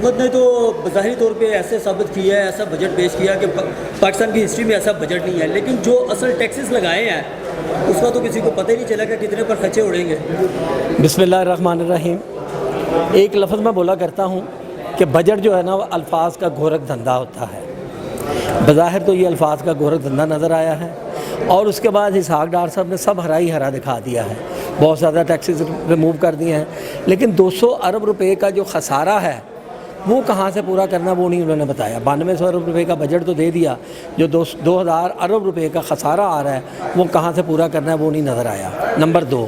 حکومت نے تو ظاہری طور پہ ایسے ثابت کیا ہے, ایسا بجٹ پیش کیا کہ پاکستان کی ہسٹری میں ایسا بجٹ نہیں ہے, لیکن جو اصل ٹیکسز لگائے ہیں اس کا تو کسی کو پتہ ہی نہیں چلا کہ کتنے پر خرچے اڑیں گے. بسم اللہ الرحمن الرحیم. ایک لفظ میں بولا کرتا ہوں کہ بجٹ جو ہے نا وہ الفاظ کا گورکھ دھندا ہوتا ہے. بظاہر تو یہ الفاظ کا گورکھ دھندا نظر آیا ہے, اور اس کے بعد اسحاق ڈار صاحب نے سب ہرا ہی ہرا دکھا دیا ہے, بہت زیادہ ٹیکسز ریموو کر دیے ہیں, لیکن 200 ارب روپے کا جو خسارہ ہے وہ کہاں سے پورا کرنا وہ نہیں انہوں نے بتایا. 9200 ارب روپے کا بجٹ تو دے دیا, جو 2000 ارب روپے کا خسارہ آ رہا ہے وہ کہاں سے پورا کرنا ہے وہ نہیں نظر آیا. نمبر 2,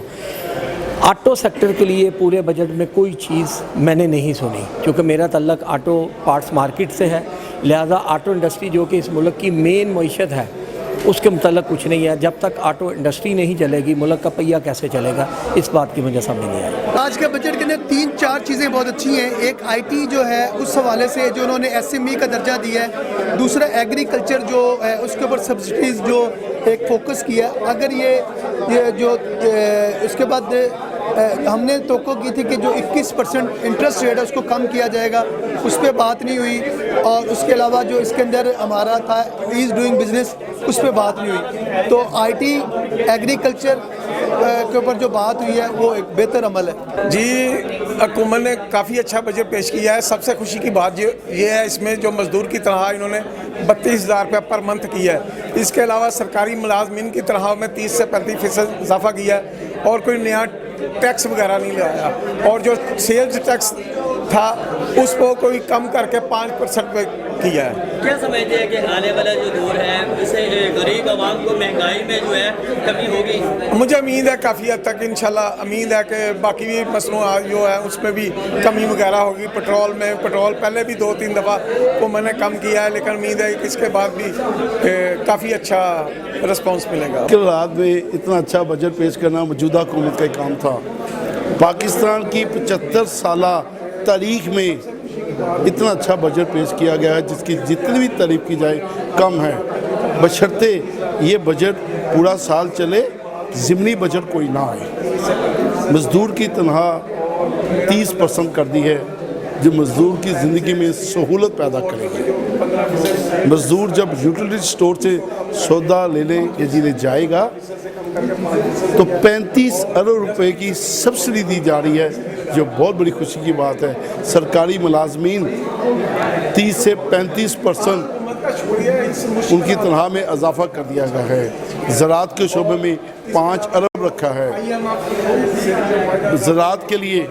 آٹو سیکٹر کے لیے پورے بجٹ میں کوئی چیز میں نے نہیں سنی, کیونکہ میرا تعلق آٹو پارٹس مارکیٹ سے ہے, لہذا آٹو انڈسٹری جو کہ اس ملک کی مین معیشت ہے اس کے متعلق کچھ نہیں ہے. جب تک آٹو انڈسٹری نہیں چلے گی ملک کا پہیہ کیسے چلے گا, اس بات کی مجھے سمجھ نہیں آئی. آج کے بجٹ کے اندر 3-4 چیزیں بہت اچھی ہیں. ایک آئی ٹی جو ہے اس حوالے سے جو انہوں نے ایس ایم ای کا درجہ دیا ہے, دوسرا ایگریکلچر جو ہے اس کے اوپر سبسڈیز جو ایک فوکس کیا. اگر یہ جو اس کے بعد ہم نے توقع کی تھی کہ جو 21% انٹرسٹ ریٹ ہے اس کو کم کیا جائے گا, اس پہ بات نہیں ہوئی. اور اس کے علاوہ جو اس کے اندر ہمارا تھا ایز ڈوئنگ بزنس, اس پہ بات نہیں ہوئی. تو آئی ٹی ایگریکلچر کے اوپر جو بات ہوئی ہے وہ ایک بہتر عمل ہے. جی, حکومت نے کافی اچھا بجٹ پیش کیا ہے. سب سے خوشی کی بات یہ ہے اس میں جو مزدور کی تنخواہ انہوں نے 32,000 روپے پر منتھ کی ہے. اس کے علاوہ سرکاری ملازمین کی تنخواہ میں 30 سے 35% اضافہ کیا ہے, اور کوئی نیا ٹیکس وغیرہ نہیں لایا. اور جو سیلز ٹیکس تھا اس کو کوئی کم کر کے 5% پہ کیا ہے. کیا سمجھتے ہیں کہ آنے والا جو دور ہے اس سے غریب عوام کو مہنگائی میں جو ہے کمی ہوگی؟ مجھے امید ہے کافی حد تک انشاءاللہ امید ہے کہ باقی بھی مصنوعات جو ہے اس میں بھی کمی وغیرہ ہوگی. پیٹرول پہلے بھی 2-3 دفعہ کو میں نے کم کیا ہے, لیکن امید ہے کہ اس کے بعد بھی کافی اچھا رسپانس ملے گا. کل رات میں اتنا اچھا بجٹ پیش کرنا موجودہ حکومت کا کام تھا. پاکستان کی 75 سالہ تاریخ میں اتنا اچھا بجٹ پیش کیا گیا ہے جس کی جتنی بھی تعریف کی جائے کم ہے, بشرطے یہ بجٹ پورا سال چلے, ضمنی بجٹ کوئی نہ آئے. مزدور کی تنخواہ 30% کر دی ہے جو مزدور کی زندگی میں سہولت پیدا کرے گی. مزدور جب یوٹیلیٹی سٹور سے سودا لینے یا جینے جائے گا تو 35 ارب روپے کی سبسڈی دی جا رہی ہے, جو بہت بڑی خوشی کی بات ہے. سرکاری ملازمین 30 سے 35% ان کی تنخواہ میں اضافہ کر دیا گیا ہے. زراعت کے شعبے میں 5 ارب رکھا ہے. زراعت کے لیے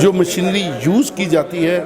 جو مشینری یوز کی جاتی ہے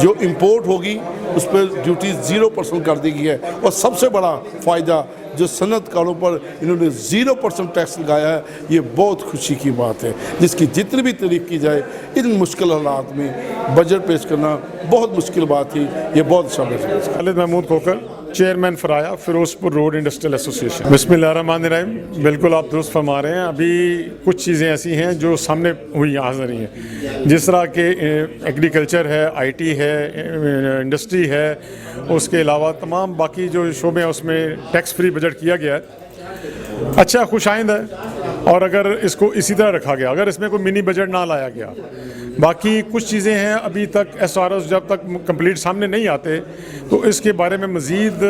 جو امپورٹ ہوگی اس پر ڈیوٹی 0% کر دی گئی ہے. اور سب سے بڑا فائدہ جو صنعت کاروں پر انہوں نے 0% ٹیکس لگایا ہے, یہ بہت خوشی کی بات ہے جس کی جتنی بھی تعریف کی جائے. ان مشکل حالات میں بجٹ پیش کرنا بہت مشکل بات تھی, یہ بہت اچھا بجٹ. خالد محمود کھوکر, چیئرمین فرایا فیروز پور روڈ انڈسٹریل ایسوسیشن. بسم اللہ الرحمن الرحیم. بالکل آپ درست فرما رہے ہیں. ابھی کچھ چیزیں ایسی ہیں جو سامنے ہوئی حاضر رہی ہیں, جس طرح کہ ایگریکلچر ہے, آئی ٹی ہے, انڈسٹری ہے, اس کے علاوہ تمام باقی جو شعبے ہیں اس میں ٹیکس فری بجٹ کیا گیا ہے. اچھا, خوش آئند ہے. اور اگر اس کو اسی طرح رکھا گیا, اگر اس میں کوئی منی بجٹ نہ لایا گیا, باقی کچھ چیزیں ہیں ابھی تک ایس آر ایس جب تک کمپلیٹ سامنے نہیں آتے تو اس کے بارے میں مزید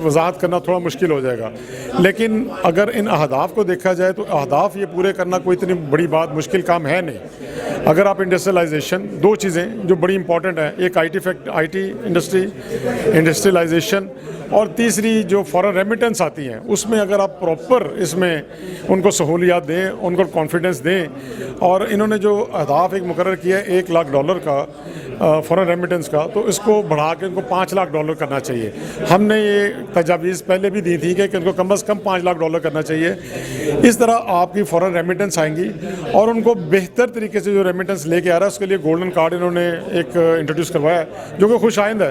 وضاحت کرنا تھوڑا مشکل ہو جائے گا. لیکن اگر ان اہداف کو دیکھا جائے تو اہداف یہ پورے کرنا کوئی اتنی بڑی بات مشکل کام ہے نہیں. اگر آپ انڈسٹریلائزیشن, 2 چیزیں جو بڑی امپورٹنٹ ہیں, ایک آئی ٹی انڈسٹری انڈسٹریلائزیشن, اور تیسری جو فورن ریمیٹنس آتی ہیں اس میں اگر آپ پراپر اس میں ان کو سہولیات دیں, ان کو کانفیڈنس دیں. اور انہوں نے جو اہداف ایک مقرر کیا ہے $1 لاکھ کا فورن ریمیٹنس کا, تو اس کو بڑھا کے ان کو $5 لاکھ کرنا چاہیے. ہم نے یہ تجاویز پہلے بھی دی تھی کہ ان کو کم از کم $5 لاکھ کرنا چاہیے. اس طرح آپ کی فورن ریمیٹنس آئیں گی, اور ان کو بہتر طریقے سے جو ریمیٹنس لے کے آ رہا ہے اس کے لیے گولڈن کارڈ انہوں نے ایک انٹروڈیوس کروایا ہے جو کہ خوش آئند ہے.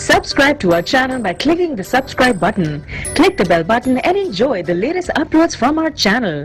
Subscribe to our channel by clicking the subscribe button. Click the bell button and enjoy the latest uploads from our channel.